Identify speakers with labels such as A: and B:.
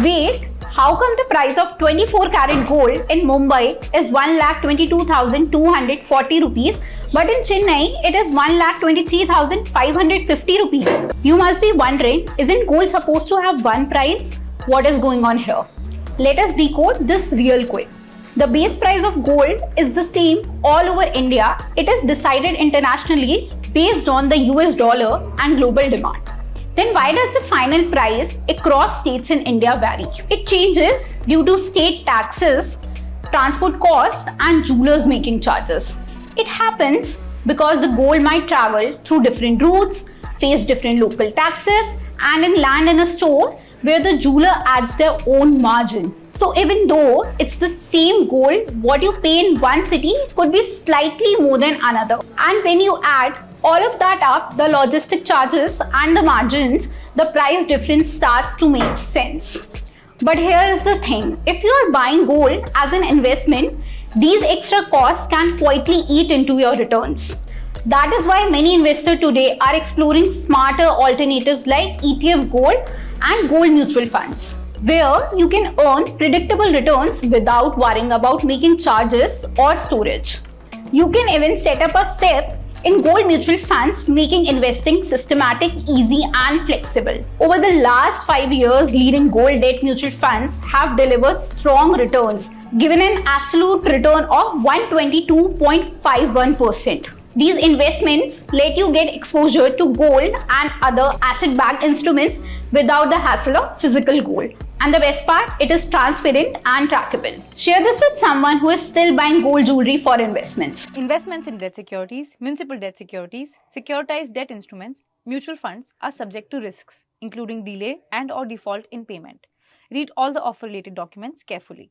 A: Wait, how come the price of 24 karat gold in Mumbai is 1,22,240 rupees, but in Chennai it is 1,23,550 rupees? You must be wondering, isn't gold supposed to have one price? What is going on here? Let us decode this real quick. The base price of gold is the same all over India. It is decided internationally based on the US dollar and global demand. Then why does the final price across states in India vary? It changes due to state taxes, transport costs, and jewelers making charges. It happens because the gold might travel through different routes, face different local taxes, and land in a store where the jeweler adds their own margin. So even though it's the same gold, what you pay in one city could be slightly more than another. And when you add all of that up, the logistic charges and the margins, the price difference starts to make sense. But here is the thing, if you are buying gold as an investment, these extra costs can quietly eat into your returns. That is why many investors today are exploring smarter alternatives like ETF gold and gold mutual funds, where you can earn predictable returns without worrying about making charges or storage. You can even set up a SIP in gold mutual funds, making investing systematic, easy, and flexible. Over the last 5 years, leading gold debt mutual funds have delivered strong returns, given an absolute return of 122.51%. These investments let you get exposure to gold and other asset-backed instruments without the hassle of physical gold. And the best part, it is transparent and trackable. Share this with someone who is still buying gold jewelry for investments.
B: Investments in debt securities, municipal debt securities, securitized debt instruments, mutual funds are subject to risks, including delay and/or default in payment. Read all the offer-related documents carefully.